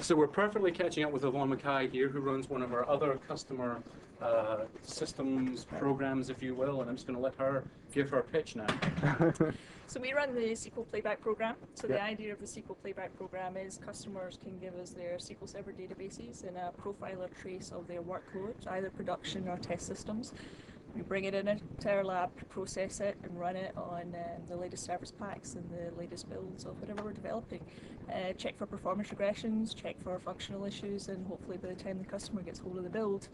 So we're perfectly catching up with Yvonne MacKay here, who runs one of our other customer systems programs, if you will, and I'm just going to let her give her pitch now. So we run the SQL Playback program. So the idea of the SQL Playback program is customers can give us their SQL Server databases and a profile or trace of their workload, either production or test systems. We bring it into our lab, process it, and run it on the latest service packs and the latest builds of whatever we're developing. Check for performance regressions, check for functional issues, and hopefully by the time the customer gets hold of the build,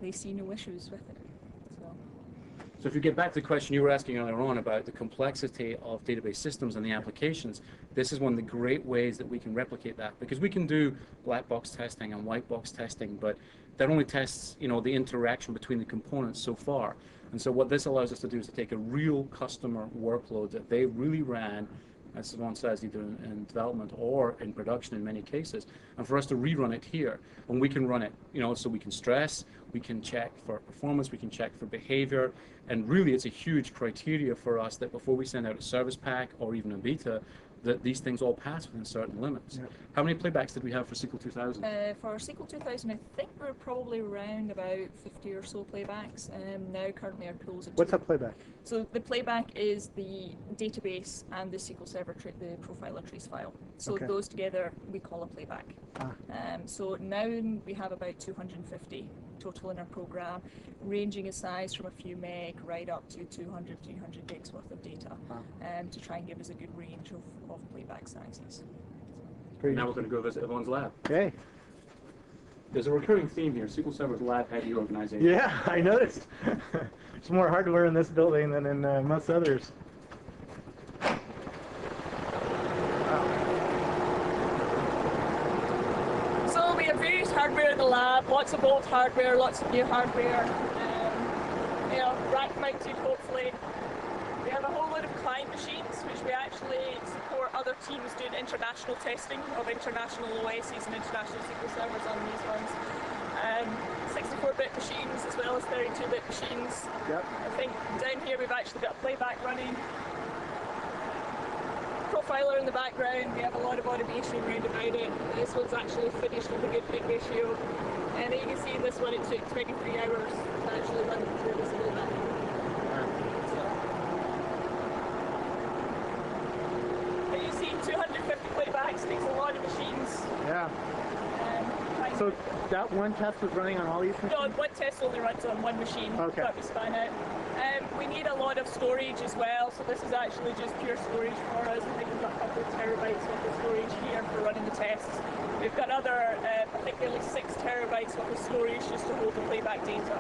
they see no issues with it. So if you get back to the question you were asking earlier on about the complexity of database systems and the applications, this is one of the great ways that we can replicate that, because we can do black box testing and white box testing, but that only tests, you know, the interaction between the components so far. And so what this allows us to do is to take a real customer workload that they really ran, as Yvonne says, either in development or in production in many cases, and for us to rerun it here. And we can run it, you know, so we can stress, we can check for performance, we can check for behavior, and really it's a huge criteria for us that before we send out a service pack or even a beta, that these things all pass within certain limits. Yep. How many playbacks did we have for SQL 2000? For SQL 2000, I think we're probably around about 50 or so playbacks. Now currently our pools are... What's a playback? So the playback is the database and the SQL Server, the profile and trace file. So those together we call a playback. So now we have about 250 total in our program, ranging in size from a few meg right up to 200, 300 gigs worth of data, to try and give us a good range of playback sizes. Now we're going to go visit Yvonne's lab. Okay. There's a recurring theme here. SQL Server's lab-heavy organization. Yeah, I noticed. It's more hardware in this building than in most others. So we have various hardware in the lab, lots of old hardware, lots of new hardware, you know, rack-mounted hopefully. We have a whole load of client machines, which we actually support other teams doing international testing of international OSs and international SQL servers on these ones. 64-bit machines as well as 32-bit machines. Yep. I think down here we've actually got a playback running. Profiler in the background, we have a lot of automation around about it. This one's actually finished with a good bit ratio. And you can see this one, it took 23 hours to actually run through this little bit. But you see 250 playbacks takes a lot of machines. Yeah. So that one test was running on all these machines? No, one test only runs on one machine that we span out. We need a lot of storage as well, so this is actually just pure storage for us. I think we've got a couple of terabytes worth of storage here for running the tests. We've got other, I think nearly 6 terabytes worth of storage just to hold the playback data.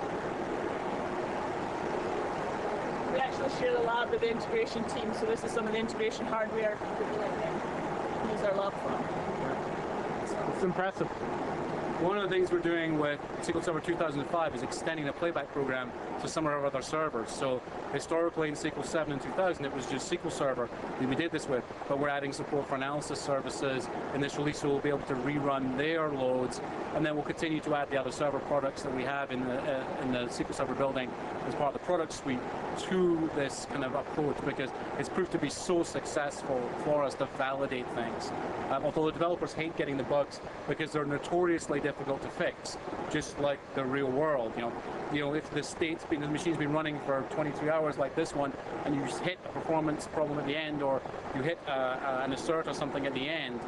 We actually share the lab with the integration team, so this is some of the integration hardware that we let them use our lab for. It's impressive. One of the things we're doing with SQL Server 2005 is extending the playback program to some of our other servers. So historically in SQL 7 and 2000 it was just SQL Server that we did this with, but we're adding support for analysis services in this release, so we'll be able to rerun their loads, and then we'll continue to add the other server products that we have in the SQL Server building as part of the product suite to this kind of approach, because it's proved to be so successful for us to validate things. Although the developers hate getting the bugs because they're notoriously difficult to fix, just like the real world. You know, if the machine's been running for 23 hours like this one, and you just hit a performance problem at the end, or you hit an assert or something at the end,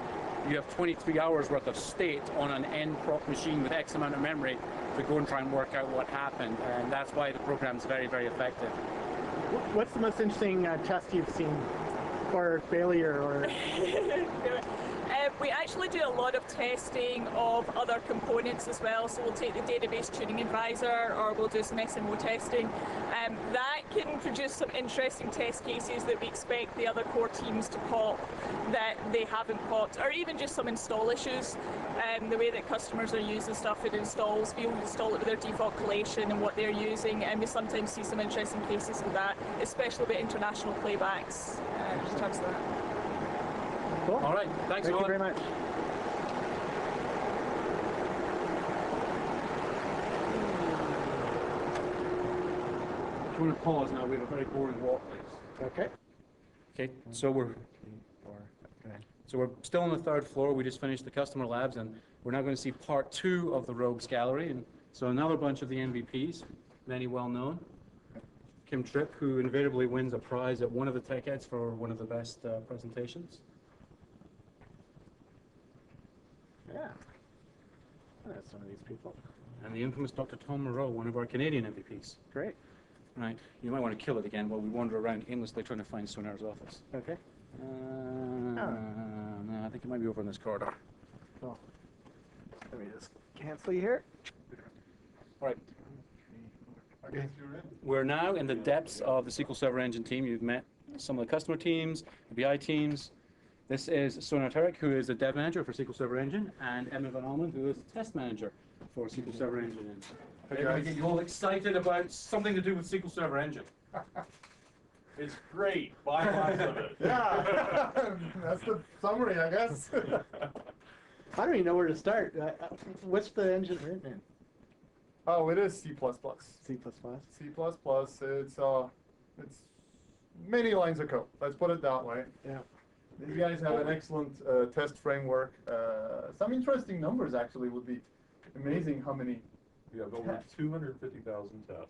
you have 23 hours worth of state on an end prop machine with X amount of memory to go and try and work out what happened, and that's why the program's very, very effective. What's the most interesting test you've seen, or failure, or? We actually do a lot of testing of other components as well, so we'll take the database tuning advisor, or we'll do some SMO testing. That can produce some interesting test cases that we expect the other core teams to pop that they haven't popped, or even just some install issues. The way that customers are using stuff it installs, we'll install it with their default collation and what they're using, and we sometimes see some interesting cases with that, especially with international playbacks in terms of that. Cool. All right, thanks Thank you very much. Do you want to pause now? We have a very boring walk, please. Okay. Okay, so So we're still on the 3rd floor. We just finished the customer labs, and we're now going to see part 2 of the Rogues Gallery. And so another bunch of the MVPs, many well known. Kim Tripp, who invariably wins a prize at one of the Tech Eds for one of the best presentations. Yeah. That's some of these people. And the infamous Dr. Tom Moreau, one of our Canadian MVPs. Great. Right. You might want to kill it again while we wander around aimlessly trying to find Soner's office. Okay. No, I think it might be over in this corridor. Well, let me just cancel you here. All right. I guess you're in. We're now in the depths of the SQL Server Engine team. You've met some of the customer teams, the BI teams. This is Soner Terek, who is the dev manager for SQL Server Engine, and Edmund vonAllmen, who is the test manager for SQL Server Engine. I'm going to get you all excited about something to do with SQL Server Engine. It's great. Buy lots of it. Yeah. That's the summary, I guess. I don't even know where to start. What's the engine written in? Oh, it is C++. C++. C++. It's many lines of code. Let's put it that way. Yeah. You guys have an excellent test framework. Some interesting numbers actually would be amazing how many. We have over 250,000 tests,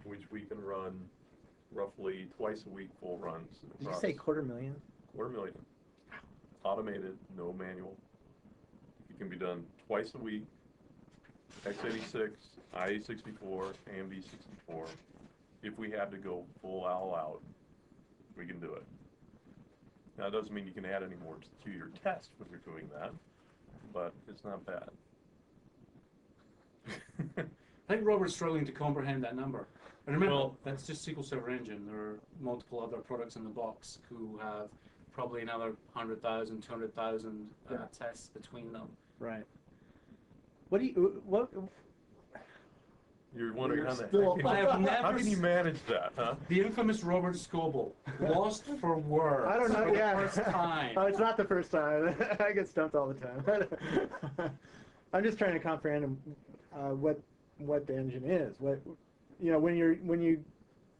which we can run roughly twice a week, full runs. Did you say 250,000? 250,000. Automated, no manual. It can be done twice a week. x86, IA64, AMD64. If we had to go full all out, we can do it. Now, it doesn't mean you can add any more to your test when you're doing that, but it's not bad. I think Robert's struggling to comprehend that number. And remember, Well, that's just SQL Server Engine. There are multiple other products in the box who have probably another 100,000, 200,000 tests between them. Right. What? You're wondering how still- I have how never can you manage that, huh? The infamous Robert Scoble, lost for words. I don't know. For Yeah. the first time. Oh, it's not the first time. I get stumped all the time. I'm just trying to comprehend what the engine is. What, when you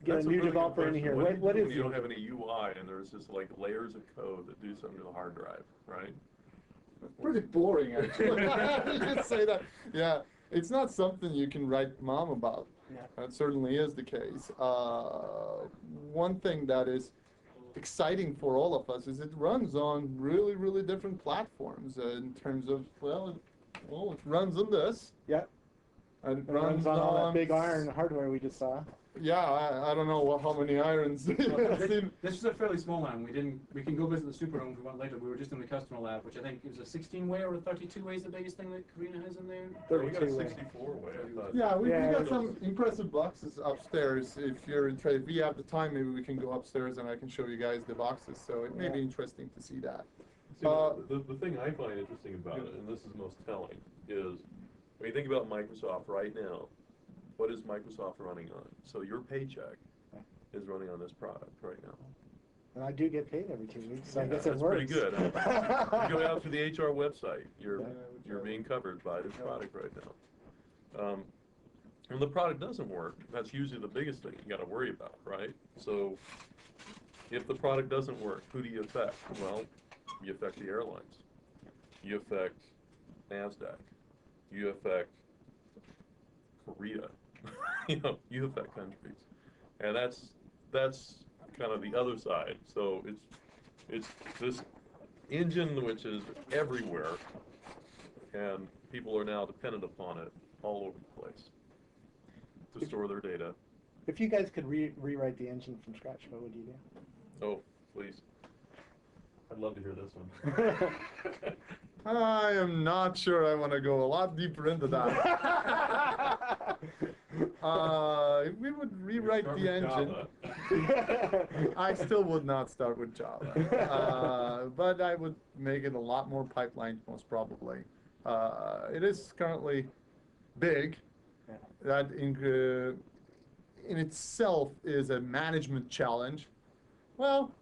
get That's a new really good developer in question. here, do you what do is when you it? don't have any UI and there's just like layers of code that do something to the hard drive, right? Pretty boring, actually. Just say that. Yeah, it's not something you can write mom about. Yeah. That certainly is the case. One thing that is exciting for all of us is it runs on really, really different platforms in terms of, it runs on this. Yep. And it It runs on all that big iron hardware we just saw. Yeah, I don't know how many irons. This is a fairly small one. We can go visit the SuperDome if we want later. We were just in the customer lab, which I think is a 16-way or a 32-way is the biggest thing that Karina has in there. We got a 32-way. 64-way, I thought. Yeah, we Yeah, got some impressive boxes upstairs. If you're interested, if we have the time, maybe we can go upstairs and I can show you guys the boxes. So it may be interesting to see that. See, the thing I find interesting about it, and this is most telling, is when you think about Microsoft right now, what is Microsoft running on? So your paycheck is running on this product right now. And I do get paid every 2 weeks, so I guess it That's works. pretty good. You go out to the HR website, you're being covered by this product right now. When the product doesn't work, that's usually the biggest thing you got to worry about, right? So if the product doesn't work, who do you affect? Well, you affect the airlines. You affect NASDAQ. You affect Korea. You affect countries, and that's kind of the other side. So it's this engine which is everywhere, and people are now dependent upon it all over the place to store their data. If you guys could rewrite the engine from scratch, what would you do? Oh, please. I'd love to hear this one. I am not sure I want to go a lot deeper into that. If we would rewrite the engine, I still would not start with Java. But I would make it a lot more pipelined, most probably. It is currently big. That in itself is a management challenge. Well,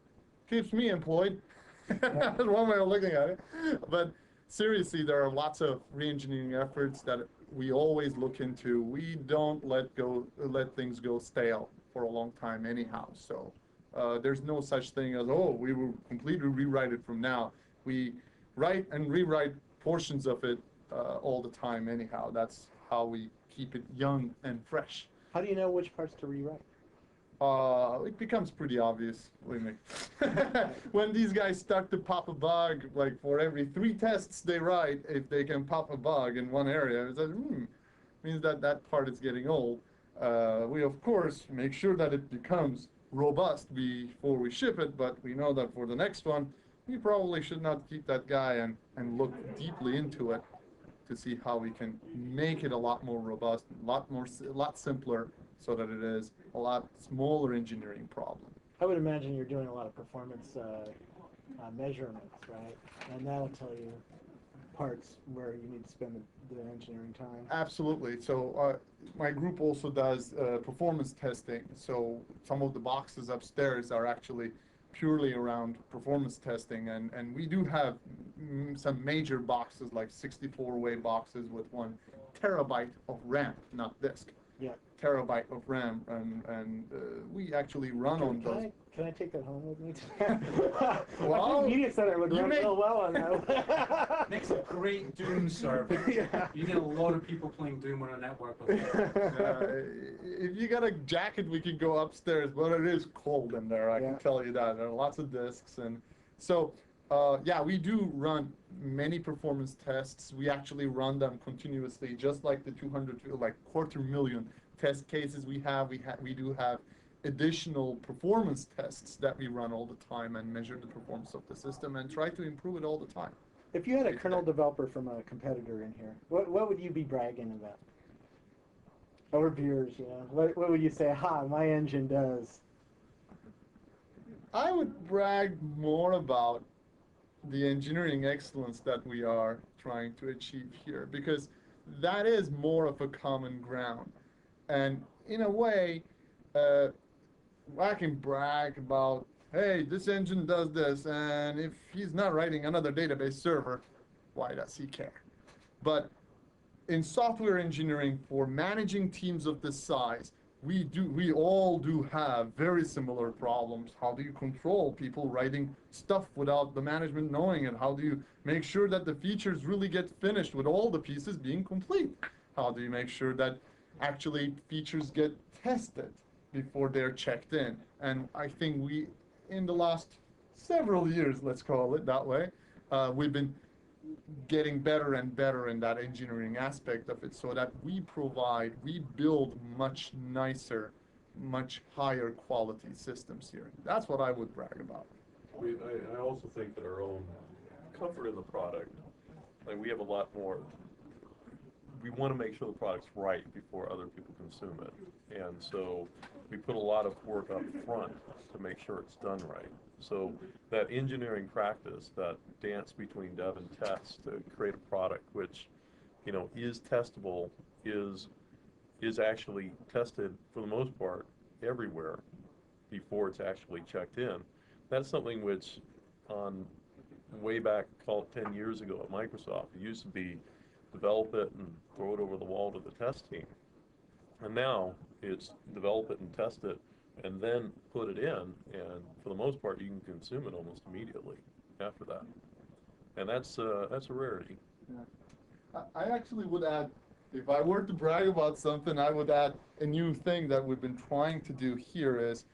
keeps me employed. That's one way of looking at it. But seriously, there are lots of re-engineering efforts that we always look into. We don't let things go stale for a long time anyhow. So there's no such thing as, we will completely rewrite it from now. We write and rewrite portions of it all the time anyhow. That's how we keep it young and fresh. How do you know which parts to rewrite? It becomes pretty obvious, believe me. When these guys start to pop a bug, like for every 3 tests they write, if they can pop a bug in one area, it's like, means that that part is getting old. We of course make sure that it becomes robust before we ship it, but we know that for the next one, we probably should not keep that guy and look deeply into it to see how we can make it a lot more robust, a lot simpler, so that it is a lot smaller engineering problem. I would imagine you're doing a lot of performance measurements, right? And that'll tell you parts where you need to spend the engineering time. Absolutely. So my group also does performance testing. So some of the boxes upstairs are actually purely around performance testing, and we do have some major boxes like 64-way boxes with 1 terabyte of RAM, not disk. Yeah. Terabyte of RAM, and we actually run on those. Can I take that home with me? Well, I think Media Center would run real well on that. Makes a great Doom server. Yeah. You get a lot of people playing Doom on a network with it. If you got a jacket, we could go upstairs, but it is cold in there, I can tell you that. There are lots of disks, and so yeah, we do run many performance tests. We actually run them continuously, just like the 250,000 test cases we have. We do have additional performance tests that we run all the time and measure the performance of the system and try to improve it all the time. If you had a kernel developer from a competitor in here, what would you be bragging about? Over beers, you know. What would you say? Ha, my engine does. I would brag more about the engineering excellence that we are trying to achieve here, because that is more of a common ground. And in a way, I can brag about, hey, this engine does this, and if he's not writing another database server, why does he care? But in software engineering, for managing teams of this size, we all do have very similar problems. How do you control people writing stuff without the management knowing it? How do you make sure that the features really get finished with all the pieces being complete? How do you make sure that actually features get tested before they're checked in? And I think we, in the last several years, let's call it that way, we've been getting better and better in that engineering aspect of it, so that we build much nicer, much higher quality systems here. That's what I would brag about. I also think that our own comfort in the product, like we have a lot more, we want to make sure the product's right before other people consume it. And so we put a lot of work up front to make sure it's done right. So that engineering practice, that dance between dev and test to create a product which, you know, is testable, is actually tested for the most part everywhere before it's actually checked in. That's something which on way back, call it 10 years ago at Microsoft, it used to be develop it and throw it over the wall to the test team. And now it's develop it and test it and then put it in, and for the most part you can consume it almost immediately after that. And that's a rarity. Yeah. I actually would add, if I were to brag about something, I would add a new thing that we've been trying to do here is,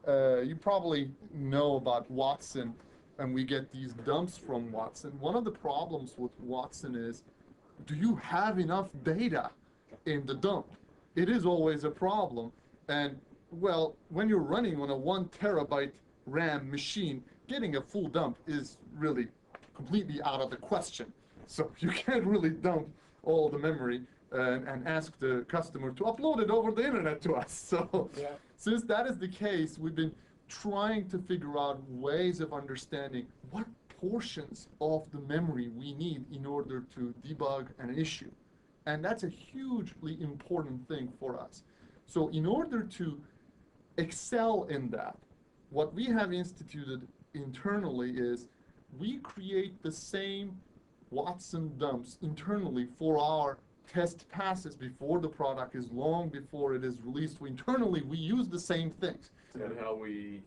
you probably know about Watson, and we get these dumps from Watson. One of the problems with Watson is, do you have enough data in the dump? It is always a problem. And well, when you're running on a 1 terabyte RAM machine, getting a full dump is really completely out of the question. So you can't really dump all the memory and ask the customer to upload it over the internet to us. So yeah. Since that is the case, we've been trying to figure out ways of understanding what portions of the memory we need in order to debug an issue. And that's a hugely important thing for us. So in order to excel in that, what we have instituted internally is we create the same Watson dumps internally for our test passes before the product is long before it is released. Internally, we use the same things. And how we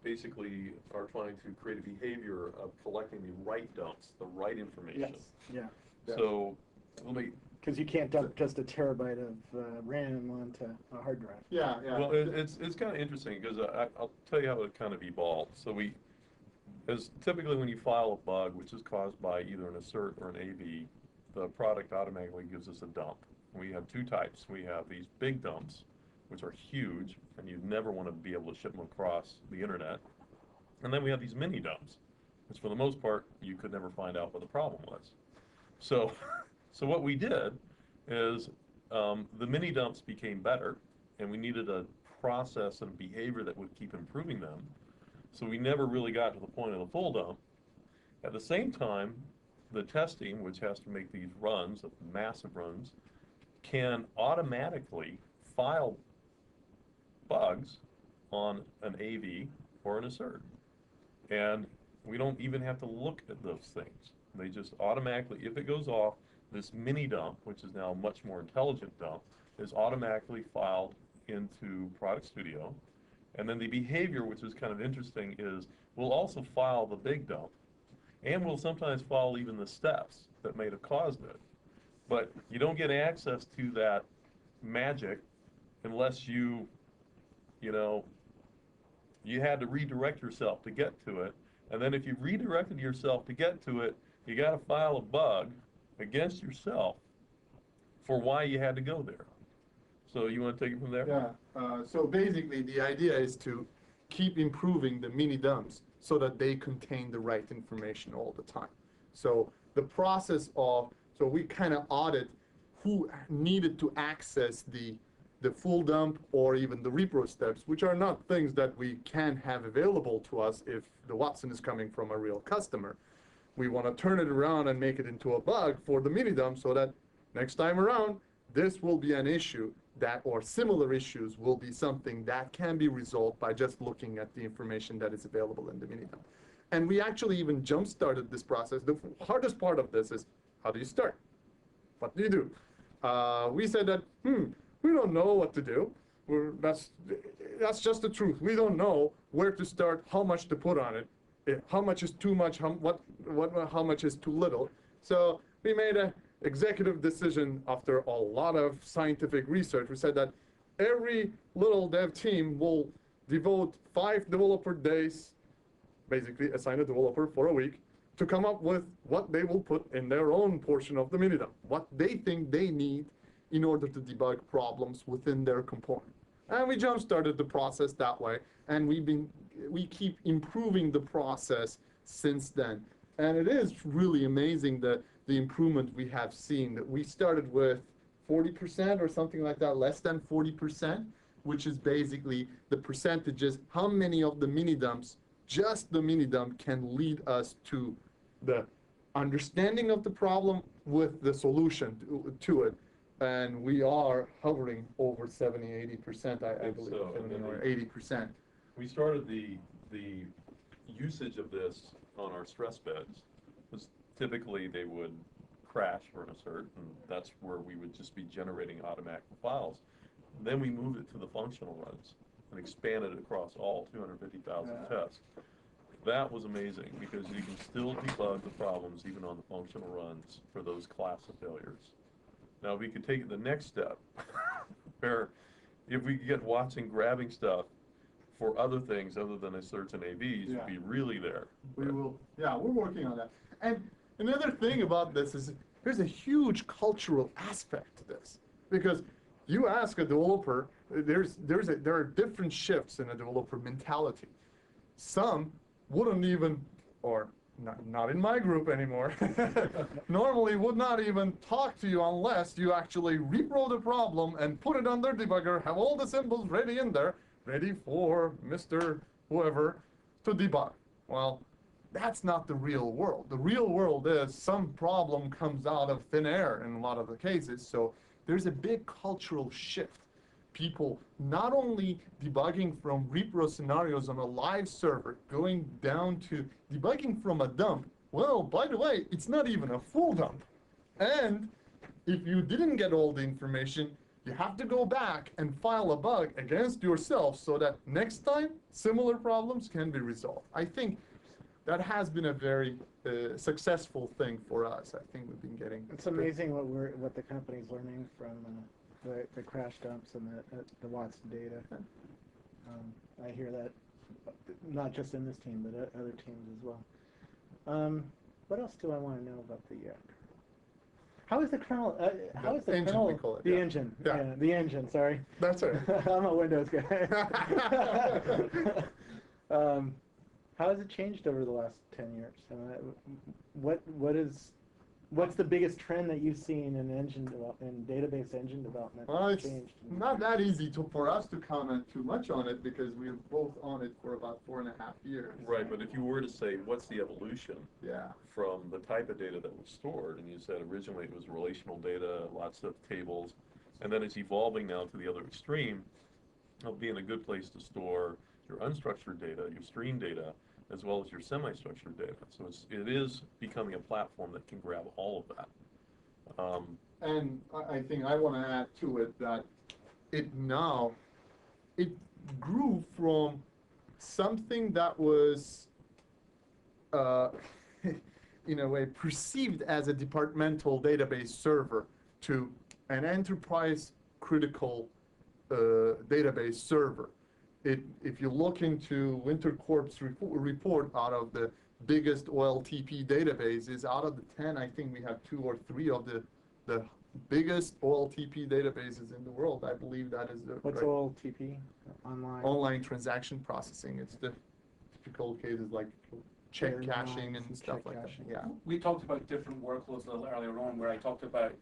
basically are trying to create a behavior of collecting the right dumps, the right information. Yes. Yeah. So let me. Because you can't dump just a terabyte of RAM onto a hard drive. Yeah. Well, it's kind of interesting because I'll tell you how it kind of evolved. So as typically when you file a bug which is caused by either an assert or an AV, the product automatically gives us a dump. We have two types. We have these big dumps, which are huge, and you'd never want to be able to ship them across the internet. And then we have these mini dumps, which for the most part, you could never find out what the problem was. So what we did is the mini dumps became better, and we needed a process and behavior that would keep improving them. So we never really got to the point of the full dump. At the same time, the testing, which has to make these runs, massive runs, can automatically file bugs on an AV or an assert. And we don't even have to look at those things. They just automatically, if it goes off, this mini dump, which is now a much more intelligent dump, is automatically filed into Product Studio. And then the behavior, which is kind of interesting, is we'll also file the big dump. And we'll sometimes file even the steps that may have caused it. But you don't get access to that magic unless you had to redirect yourself to get to it. And then if you redirected yourself to get to it, you got to file a bug against yourself for why you had to go there. So you want to take it from there? Yeah. So basically, the idea is to keep improving the mini dumps so that they contain the right information all the time. So the process of, so we kind of audit who needed to access the full dump or even the repro steps, which are not things that we can have available to us if the Watson is coming from a real customer. We want to turn it around and make it into a bug for the mini dump so that next time around, this will be an issue that, or similar issues will be something that can be resolved by just looking at the information that is available in the mini dump. And we actually even jump-started this process. The hardest part of this is, how do you start? What do you do? We said that, we don't know what to do. That's just the truth. We don't know where to start, how much to put on it, how much is too much, how much is too little. So we made an executive decision after a lot of scientific research. We said that every little dev team will devote 5 developer days, basically assign a developer for a week, to come up with what they will put in their own portion of the mini dump, what they think they need in order to debug problems within their component. And we jump-started the process that way, and we keep improving the process since then. And it is really amazing the improvement we have seen. That we started with 40% or something like that, less than 40%, which is basically the percentages, how many of the mini dumps, just the mini dump, can lead us to the understanding of the problem with the solution to it. And we are hovering over 70, 80%, I believe, so, 70 or 80%. We started the usage of this on our stress beds. Because typically they would crash for an assert, and that's where we would just be generating automatic files. And then we moved it to the functional runs and expanded it across all 250,000 tests. That was amazing because you can still debug the problems even on the functional runs for those class of failures. Now we could take it the next step, where if we could get Watson grabbing stuff for other things other than asserts and AVs, you'd be really there. We will, we're working on that. And another thing about this is there's a huge cultural aspect to this, because you ask a developer, there are different shifts in a developer mentality. Some wouldn't even, or not in my group anymore, normally would not even talk to you unless you actually repro the problem and put it on their debugger, have all the symbols ready in there, ready for Mr. whoever to debug. Well, that's not the real world. The real world is some problem comes out of thin air in a lot of the cases. So there's a big cultural shift. People not only debugging from repro scenarios on a live server, going down to debugging from a dump. Well, by the way, it's not even a full dump. And if you didn't get all the information, you have to go back and file a bug against yourself so that next time similar problems can be resolved. I think that has been a very successful thing for us. I think we've been getting. It's amazing what the company's learning from the crash dumps and the Watson data. I hear that not just in this team, but other teams as well. What else do I want to know about the? How is the kernel? How is the engine, kernel? we call it, the yeah. engine. Yeah. The engine. Sorry. That's it. I'm a Windows guy. How has it changed over the last 10 years? What's the biggest trend that you've seen in database engine development? Well, it's changed? not that easy for us to comment too much on it because we were both on it for about 4.5 years. Right, but if you were to say, what's the evolution Yeah. from the type of data that was stored, and you said originally it was relational data, lots of tables, and then it's evolving now to the other extreme of being a good place to store your unstructured data, your stream data, as well as your semi-structured data. So it is becoming a platform that can grab all of that. And I think I want to add to it that it grew from something that was, in a way, perceived as a departmental database server to an enterprise critical database server. If you look into Winterkorp's report out of the biggest OLTP databases, out of the 10, I think we have 2 or 3 of the biggest OLTP databases in the world. I believe that is the What's right. OLTP? Online transaction processing. It's the typical cases like check Clearing caching lines and stuff check like caching. that. Yeah. We talked about different workloads a little earlier on, where I talked about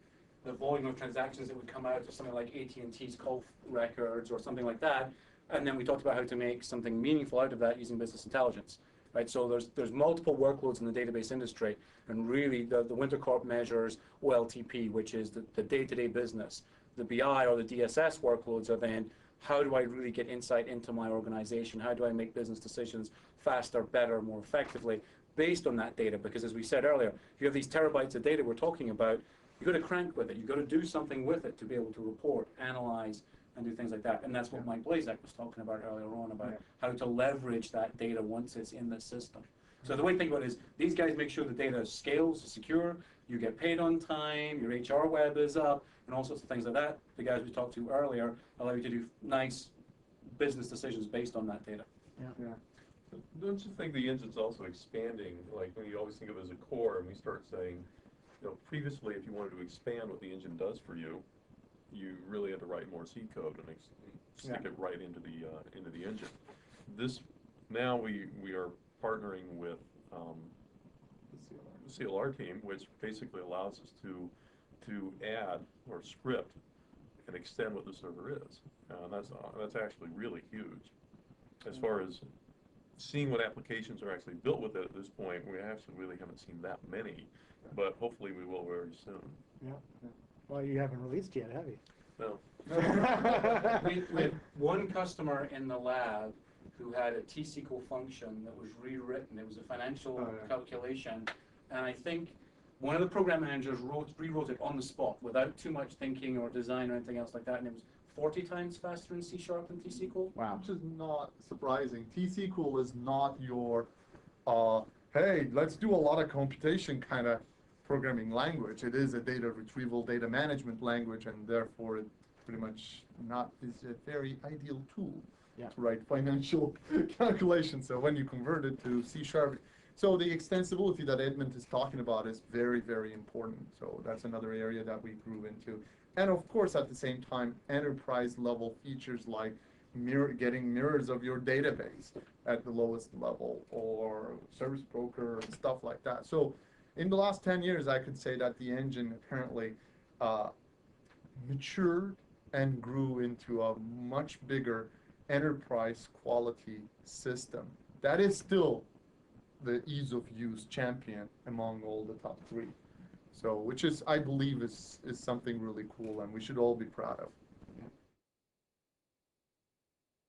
the volume of transactions that would come out of something like AT&T's call records or something like that, and then we talked about how to make something meaningful out of that using business intelligence. Right, so there's multiple workloads in the database industry, and really the Winterkorp measures OLTP, which is the day-to-day business. The BI or the DSS workloads are then, how do I really get insight into my organization? How do I make business decisions faster, better, more effectively based on that data? Because as we said earlier, if you have these terabytes of data we're talking about, you've got to crank with it. You've got to do something with it to be able to report, analyze, and do things like that. And that's what Mike Blazek was talking about earlier on, about how to leverage that data once it's in the system. So the way to think about it is, these guys make sure the data scales, secure, you get paid on time, your HR web is up, and all sorts of things like that. The guys we talked to earlier allow you to do nice business decisions based on that data. Yeah. Don't you think the engine's also expanding? Like, when you always think of it as a core, and we start saying, previously if you wanted to expand what the engine does for you, you really had to write more C code and stick it right into the engine. Now we are partnering with the CLR team, which basically allows us to add or script and extend what the server is. That's actually really huge. As far as seeing what applications are actually built with it at this point, we actually really haven't seen that many, but hopefully we will very soon. Yeah. Well, you haven't released yet, have you? No. We had one customer in the lab who had a T-SQL function that was rewritten. It was a financial calculation, and I think one of the program managers rewrote it on the spot without too much thinking or design or anything else like that, and it was 40 times faster in C# than T-SQL. Wow. Which is not surprising. T-SQL is not your, hey, let's do a lot of computation kind of programming language. It is a data retrieval, data management language, and therefore it pretty much is a very ideal tool to write financial calculations. So when you convert it to C#, so the extensibility that Edmund is talking about is very, very important. So that's another area that we grew into. And of course, at the same time, enterprise level features like getting mirrors of your database at the lowest level, or service broker and stuff like that. So in the last 10 years, I could say that the engine apparently matured and grew into a much bigger enterprise quality system. That is still the ease of use champion among all the top 3. So, which is, I believe, is something really cool, and we should all be proud of.